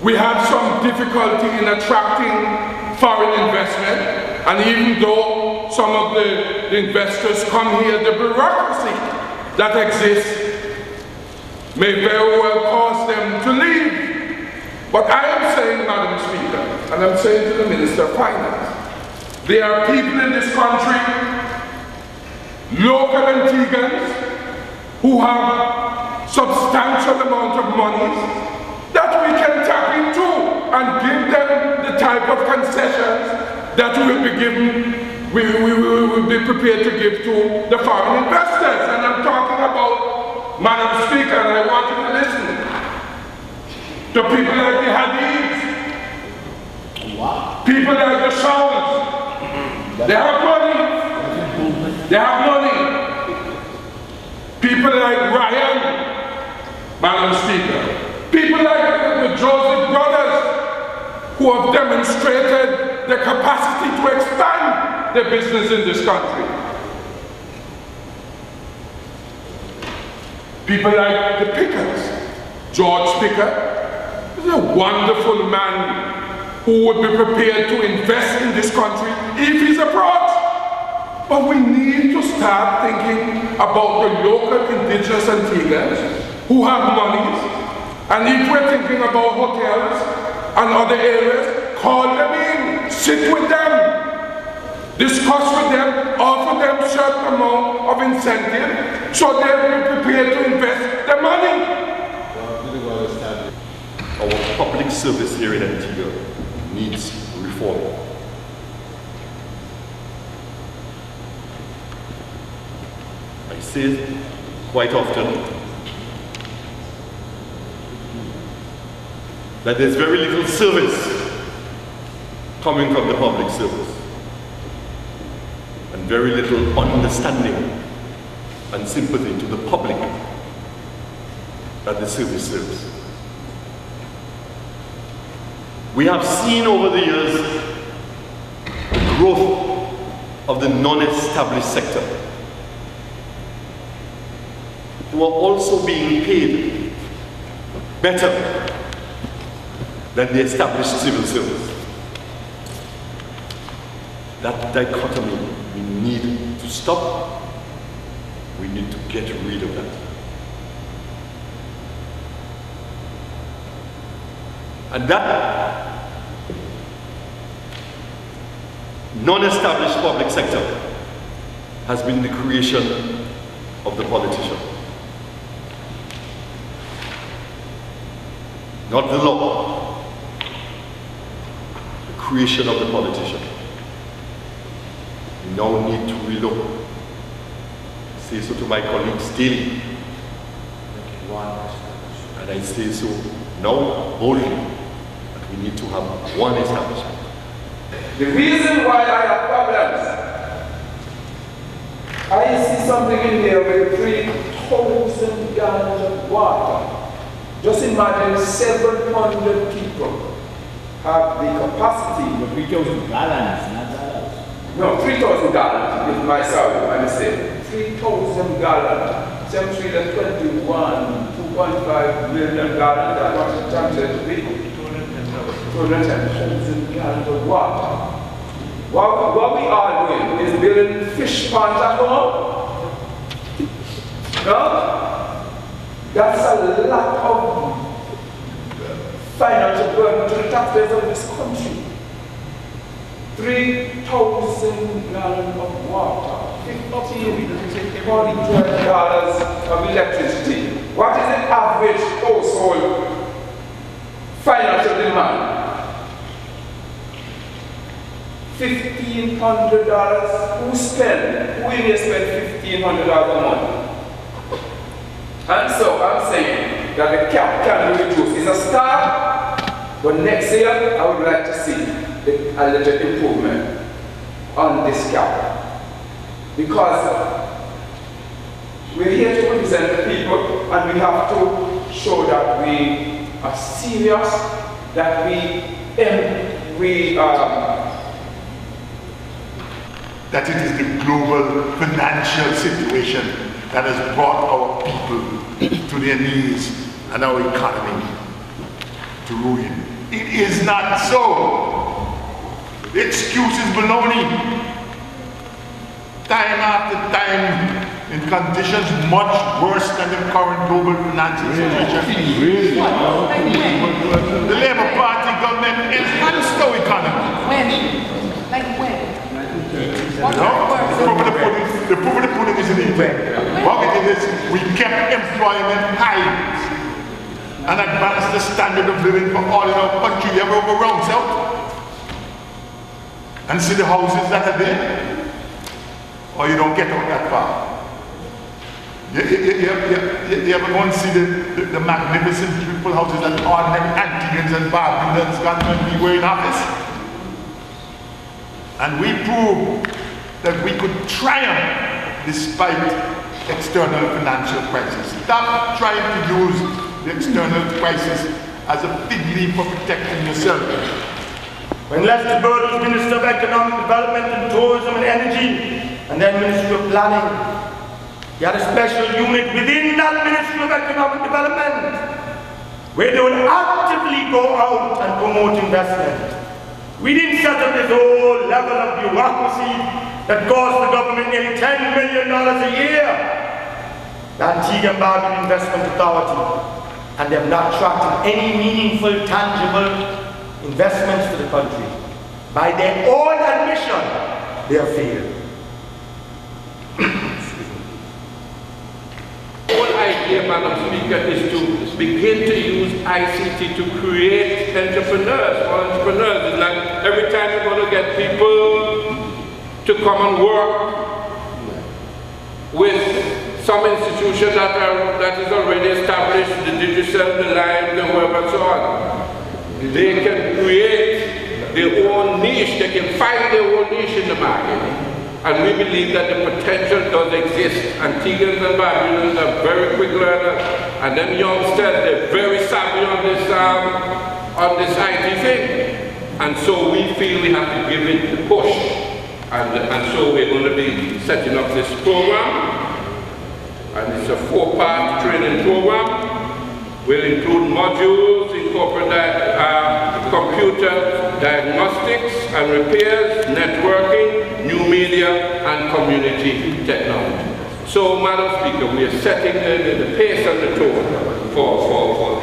We have some difficulty in attracting foreign investment, and even though some of the investors come here, the bureaucracy that exists may very well cause them to leave. But I am saying, Madam Speaker, and I'm saying to the Minister of Finance, there are people in this country, local Antiguans, who have substantial amount of money that we can tap into and give them the type of concessions that we will be given, we will be prepared to give to the foreign investors. And I'm talking about, Madam Speaker, and I want you to listen, to people like the Hadids, people like the Shawns. They have money. They have money. People like Ryan, Madam Speaker. People like the Joseph brothers, who have demonstrated the capacity to expand their business in this country. People like the Pickers. George Picker is a wonderful man who would be prepared to invest in this country if he's approached. But we need to start thinking about the local indigenous Antiguans who have monies. And if we're thinking about hotels and other areas, call them in, sit with them, discuss with them, offer them a certain amount of incentive so they'll be prepared to invest their money. Our public service here in Antigua needs reform. I say it quite often that there's very little service coming from the public service and very little understanding and sympathy to the public that the service serves. We have seen over the years the growth of the non-established sector, who are also being paid better than the established civil service. That dichotomy we need to stop. We need to get rid of that. And that non-established public sector has been the creation of the politician. Not the law, the creation of the politician. We now need to relook. I say so to my colleagues daily. And I say so now boldly. We need to have one establishment. The reason why I have problems, I see something in here with 3,000 gallons of water. Just imagine 700 people have the capacity. 3,000 gallons, not dollars. No, 3,000 gallons is my salary, I mistake. 3,000 gallons, 721, 2.5 million gallons, that was the translated to people. 210,000 gallons of water. What we are doing is building fish ponds at home. No? That's a lot of financial burden to the taxpayers of this country. 3,000 gallons of water, $1,500 of electricity. What is the average household financial demand? $1,500. Who spend? Who will spend $1,500 a month? And so I'm saying that the cap can be reduced. It's a start, but next year I would like to see a little improvement on this cap. Because we're here to represent the people and we have to show that we are serious, that that it is the global financial situation that has brought our people to their knees and our economy. to ruin. It is not so. The excuse is baloney. Time after time, in conditions much worse than the current global financial situation. The Labour Party government enhanced our economy. When? Like when? The proof of the pudding is in the eating. What we did is we kept employment high and advanced the standard of living for all in our country. You ever go around south and see the houses that are there? Or you don't get out that far? You ever go and see the magnificent, beautiful houses that ordinary Antiguans and Barbadians got when we were in office? And we proved that we could triumph despite external financial crisis. Stop trying to use the external crisis as a fig leaf for protecting yourself. When Lester Bird was Minister of Economic Development and Tourism and Energy, and then Ministry of Planning, he had a special unit within that Ministry of Economic Development where they would actively go out and promote investment. We didn't set up this whole level of bureaucracy that cost the government nearly $10 million a year. The Antigua and Barbuda Investment Authority, and they have not attracted any meaningful, tangible investments to the country. By their own admission, they have failed. The whole idea, Madam Speaker, is to begin to use ICT to create entrepreneurs. For entrepreneurs, it's like every time you're going to get people to come and work with some institution that is already established, the Digicel, the Lime, the whoever, and so on. They can create their own niche, they can find their own niche in the market. And we believe that the potential does exist. Antiguans and Barbadians are very quick learners, and them youngsters, they're very savvy on this IT thing. And so we feel we have to give it the push. And so we're going to be setting up this program. And it's a 4-part training program. Will include modules, incorporate computer diagnostics and repairs, networking, new media, and community technology. So, Madam Speaker, we are setting the pace and the tone for